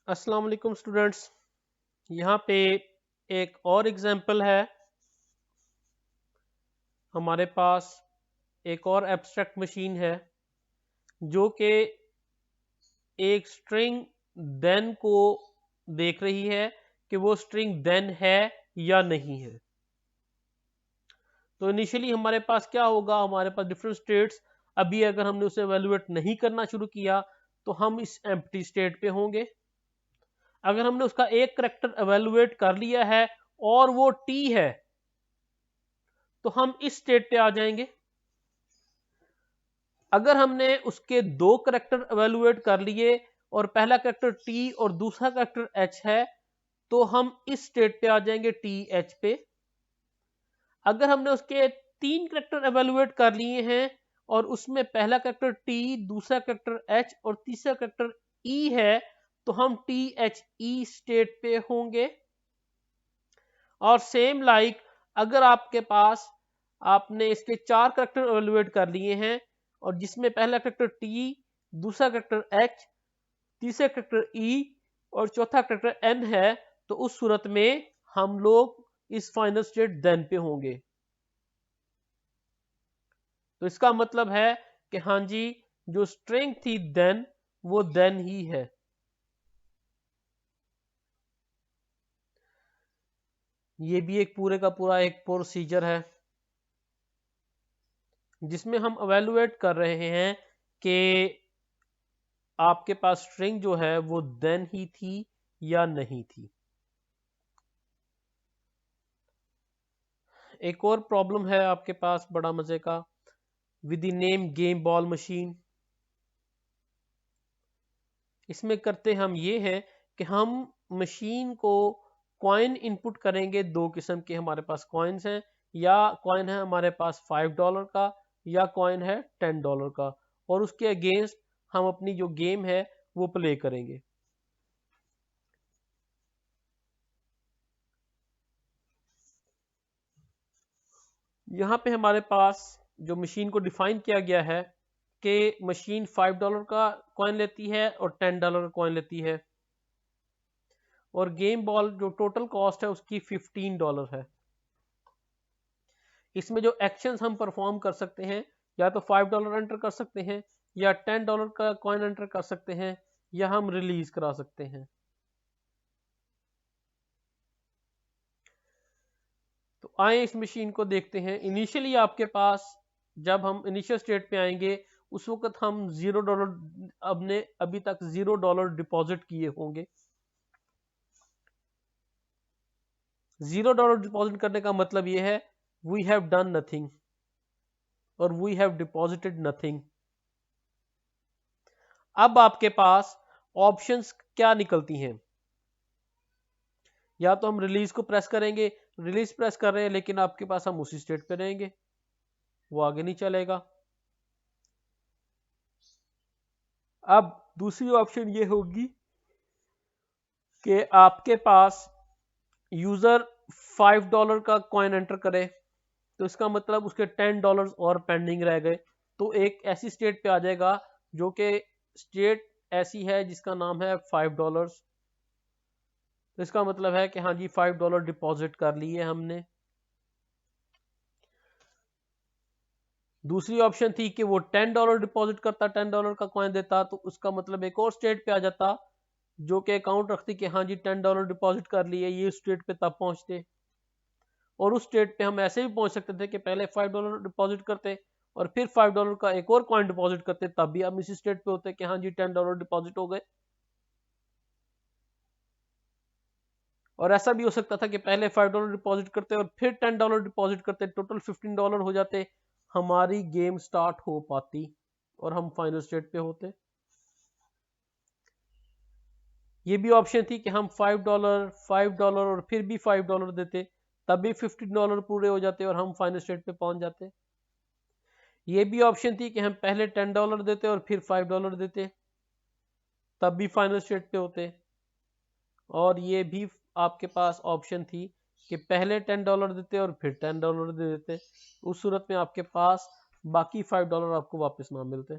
अस्सलाम वालेकुम स्टूडेंट्स। यहाँ पे एक और एग्जांपल है। हमारे पास एक और एब्स्ट्रैक्ट मशीन है जो कि एक स्ट्रिंग देन को देख रही है कि वो स्ट्रिंग देन है या नहीं है। तो इनिशियली हमारे पास क्या होगा, हमारे पास डिफरेंट स्टेट्स। अभी अगर हमने उसे एवेलुएट नहीं करना शुरू किया तो हम इस एम्प्टी स्टेट पे होंगे। अगर हमने उसका एक करेक्टर एवेलुएट कर लिया है और वो टी है तो हम इस स्टेट पे आ जाएंगे। अगर हमने उसके दो करेक्टर एवेलुएट कर लिए और पहला करेक्टर टी और दूसरा करेक्टर एच है तो हम इस स्टेट पे आ जाएंगे टी एच पे। अगर हमने उसके तीन करेक्टर एवेलुएट कर लिए हैं और उसमें पहला करेक्टर टी, दूसरा करेक्टर एच और तीसरा करेक्टर ई है तो हम टी एच ई स्टेट पे होंगे। और सेम लाइक अगर आपके पास आपने इसके चार करेक्टर एवेलुएट कर लिए हैं और जिसमें पहला करेक्टर टी, दूसरा करेक्टर एच, तीसरा करेक्टर ई और चौथा करेक्टर एन है तो उस सूरत में हम लोग इस फाइनल स्टेट देन पे होंगे। तो इसका मतलब है कि हाँ जी, जो स्ट्रिंग थी देन वो देन ही है। ये भी एक पूरे का पूरा एक प्रोसीजर है जिसमें हम एवेलुएट कर रहे हैं कि आपके पास स्ट्रिंग जो है वो देन ही थी या नहीं थी। एक और प्रॉब्लम है आपके पास बड़ा मजे का, with the name game ball machine. इसमें करते हम ये है कि हम मशीन को कॉइन इनपुट करेंगे। दो किस्म के हमारे पास कॉइन्स हैं, या कॉइन है हमारे पास $5 का या कॉइन है $10 का, और उसके अगेंस्ट हम अपनी जो गेम है वो प्ले करेंगे। यहाँ पे हमारे पास जो मशीन को डिफाइन किया गया है कि मशीन $5 का कॉइन लेती है और $10 का कॉइन लेती है, और गेम बॉल जो टोटल कॉस्ट है उसकी $15 है। इसमें जो एक्शंस हम परफॉर्म कर सकते हैं, या तो $5 एंटर कर सकते हैं, या $10 का कॉइन एंटर कर सकते हैं, या हम रिलीज करा सकते हैं। तो आए इस मशीन को देखते हैं। इनिशियली आपके पास जब हम इनिशियल स्टेट पे आएंगे उस वक्त हम $0 अपने अभी तक $0 डिपॉजिट किए होंगे। $0 डिपॉजिट करने का मतलब यह है वी हैव डन नथिंग और वी हैव डिपॉजिटेड नथिंग। अब आपके पास ऑप्शंस क्या निकलती हैं, या तो हम रिलीज को प्रेस करेंगे, रिलीज प्रेस कर रहे हैं लेकिन आपके पास हम उसी स्टेट पे रहेंगे, वो आगे नहीं चलेगा। अब दूसरी ऑप्शन ये होगी कि आपके पास यूजर $5 का कॉइन एंटर करे तो इसका मतलब उसके $10 और पेंडिंग रह गए, तो एक ऐसी स्टेट पे आ जाएगा जो कि स्टेट ऐसी है जिसका नाम है $5। तो इसका मतलब है कि हाँ जी $5 डिपॉजिट कर लिए हमने। दूसरी ऑप्शन थी कि वो $10 डिपॉजिट करता, $10 का कॉइन देता, तो उसका मतलब एक और स्टेट पे आ जाता जो कि अकाउंट रखती कि हाँ जी $10 डिपॉजिट कर लिए, ये स्टेट पे तब पहुंचते। और उस स्टेट पे हम ऐसे भी पहुंच सकते थे कि पहले $5 डिपॉजिट करते और फिर $5 का एक और कॉइन डिपॉजिट करते, तब भी हम इसी स्टेट पे होते कि हाँ जी $10 डिपॉजिट हो गए। और ऐसा भी हो सकता था कि पहले $5 डिपॉजिट करते और फिर $10 डिपॉजिट करते, टोटल $15 हो जाते, हमारी गेम स्टार्ट हो पाती और हम फाइनल स्टेट पे होते। ये भी ऑप्शन थी कि हम $5 और फिर भी $5 देते, तब भी $15 पूरे हो जाते और हम फाइनल स्टेट पे पहुंच जाते। ये भी ऑप्शन थी कि हम पहले $10 देते और फिर $5 देते, तब भी फाइनल स्टेट पे होते। और ये भी आपके पास ऑप्शन थी कि पहले $10 देते और फिर $10 दे देते, उस सूरत में आपके पास बाकी $5 आपको वापस ना मिलते।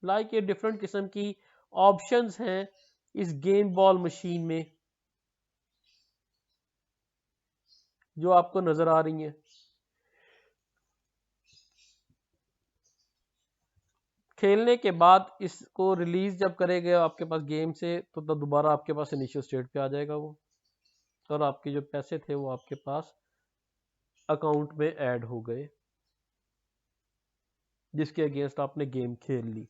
लाइक ये डिफरेंट किस्म की ऑप्शंस हैं इस गेम बॉल मशीन में जो आपको नजर आ रही हैं। खेलने के बाद इसको रिलीज जब करेगा आपके पास गेम से तो दोबारा आपके पास इनिशियल स्टेट पे आ जाएगा वो, और आपके जो पैसे थे वो आपके पास अकाउंट में ऐड हो गए जिसके अगेंस्ट आपने गेम खेल ली।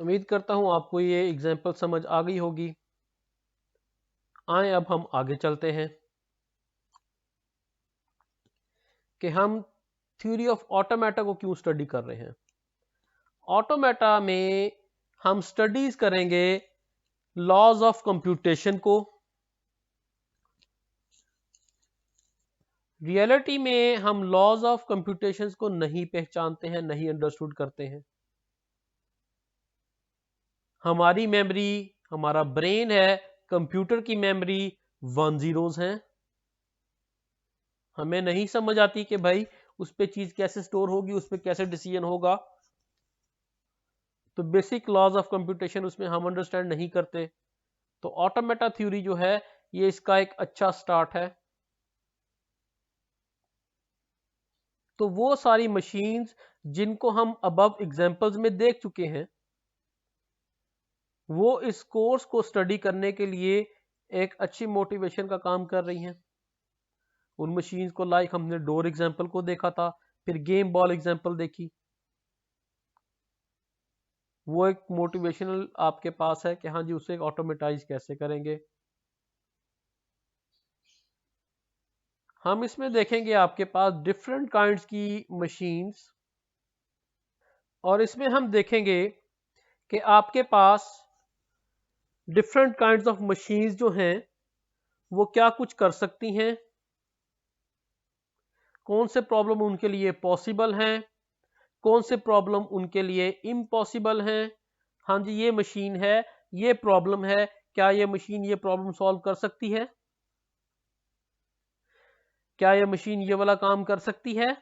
उम्मीद करता हूं आपको ये एग्जांपल समझ आ गई होगी। आए अब हम आगे चलते हैं कि हम थ्योरी ऑफ ऑटोमेटा को क्यों स्टडी कर रहे हैं। ऑटोमेटा में हम स्टडीज करेंगे लॉज ऑफ कंप्यूटेशन को। रियलिटी में हम लॉज ऑफ कंप्यूटेशन को नहीं पहचानते हैं, नहीं अंडरस्टूड करते हैं। हमारी मेमोरी, हमारा ब्रेन है, कंप्यूटर की मेमोरी 1 zeros हैं। हमें नहीं समझ आती कि भाई उस पे चीज कैसे स्टोर होगी, उस पे कैसे डिसीजन होगा। तो बेसिक लॉज ऑफ कंप्यूटेशन उसमें हम अंडरस्टैंड नहीं करते। तो ऑटोमेटा थ्योरी जो है ये इसका एक अच्छा स्टार्ट है। तो वो सारी मशीन्स जिनको हम अबव एग्जांपल्स में देख चुके हैं वो इस कोर्स को स्टडी करने के लिए एक अच्छी मोटिवेशन का काम कर रही हैं। उन मशीन्स को लाइक हमने डोर एग्जांपल को देखा था, फिर गेम बॉल एग्जांपल देखी। वो एक मोटिवेशनल आपके पास है कि हाँ जी उसे ऑटोमेटाइज कैसे करेंगे। हम इसमें देखेंगे आपके पास डिफरेंट काइंड्स की मशीन्स, और इसमें हम देखेंगे कि आपके पास डिफरेंट काइंड्स ऑफ मशीन्स जो हैं वो क्या कुछ कर सकती हैं, कौन से प्रॉब्लम उनके लिए पॉसिबल हैं, कौन से प्रॉब्लम उनके लिए इम्पॉसिबल हैं। हाँ जी ये मशीन है, ये प्रॉब्लम है, क्या ये मशीन ये प्रॉब्लम सॉल्व कर सकती है, क्या ये मशीन ये वाला काम कर सकती है,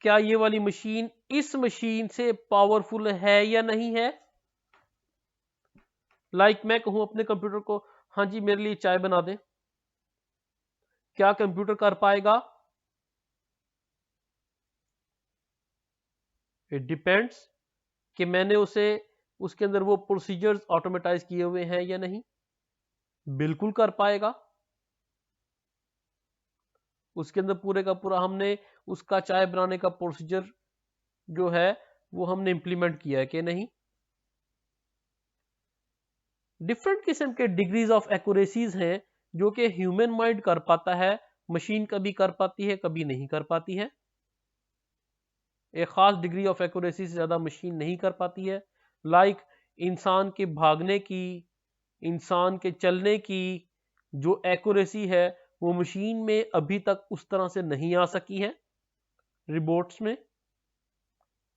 क्या ये वाली मशीन इस मशीन से पावरफुल है या नहीं है। लाइक मैं कहूं अपने कंप्यूटर को हाँ जी मेरे लिए चाय बना दे, क्या कंप्यूटर कर पाएगा? इट डिपेंड्स कि मैंने उसे उसके अंदर वो प्रोसीजर्स ऑटोमेटाइज किए हुए हैं या नहीं। बिल्कुल कर पाएगा, उसके अंदर पूरे का पूरा हमने उसका चाय बनाने का प्रोसीजर जो है वो हमने इंप्लीमेंट किया है कि नहीं। डिफरेंट किस्म के डिग्रीज ऑफ एक्यूरेसीज हैं जो कि ह्यूमन माइंड कर पाता है, मशीन कभी कर पाती है कभी नहीं कर पाती है। एक खास डिग्री ऑफ एक्यूरेसी से ज्यादा मशीन नहीं कर पाती है। लाइक इंसान के भागने की, इंसान के चलने की जो एक्यूरेसी है वो मशीन में अभी तक उस तरह से नहीं आ सकी है। रिबोट्स में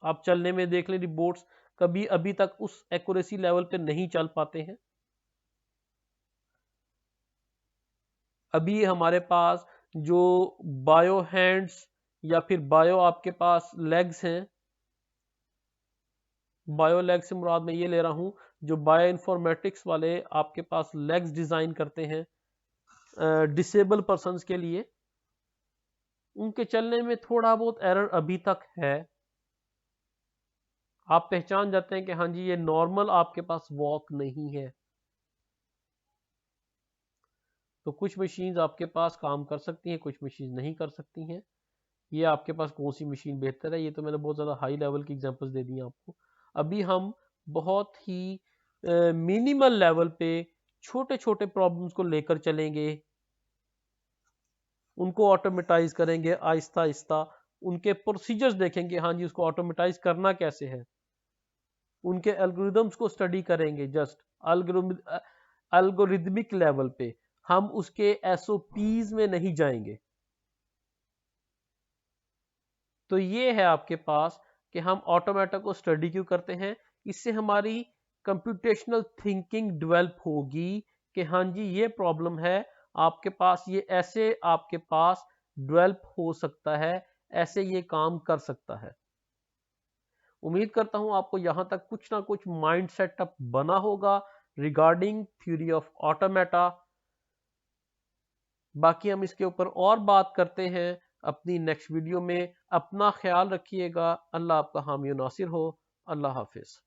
आप चलने में देख लें, रिबोट्स कभी अभी तक उस एक्यूरेसी लेवल पे नहीं चल पाते हैं। अभी हमारे पास जो बायो हैंड्स या फिर बायो आपके पास लेग्स हैं, बायो लेग से मुराद मैं ये ले रहा हूं जो बायो इन्फॉर्मेटिक्स वाले आपके पास लेग्स डिजाइन करते हैं डिसेबल पर्सन्स के लिए, उनके चलने में थोड़ा बहुत एरर अभी तक है। आप पहचान जाते हैं कि हाँ जी ये नॉर्मल आपके पास वॉक नहीं है। तो कुछ मशीन्स आपके पास काम कर सकती हैं, कुछ मशीन नहीं कर सकती हैं। ये आपके पास कौन सी मशीन बेहतर है, ये तो मैंने बहुत ज़्यादा हाई लेवल की एग्जांपल्स दे दी हैं आपको। अभी हम बहुत ही मिनिमल लेवल पे छोटे छोटे प्रॉब्लम्स को लेकर चलेंगे, उनको ऑटोमेटाइज करेंगे आहिस्ता आहिस्ता, उनके प्रोसीजर्स देखेंगे हाँ जी उसको ऑटोमेटाइज करना कैसे है, उनके एल्गोरिदम्स को स्टडी करेंगे। जस्ट एल्गोरिदमिक लेवल पे, हम उसके एसओपीज में नहीं जाएंगे। तो ये है आपके पास कि हम ऑटोमेटा को स्टडी क्यों करते हैं। इससे हमारी कंप्यूटेशनल थिंकिंग डेवलप होगी कि हाँ जी ये प्रॉब्लम है आपके पास, ये ऐसे आपके पास डेवलप हो सकता है, ऐसे ये काम कर सकता है। उम्मीद करता हूं आपको यहां तक कुछ ना कुछ माइंड सेटअप बना होगा रिगार्डिंग थ्योरी ऑफ ऑटोमेटा। बाकी हम इसके ऊपर और बात करते हैं अपनी नेक्स्ट वीडियो में। अपना ख्याल रखिएगा। अल्लाह आपका हामी नासिर हो। अल्लाह हाफिज।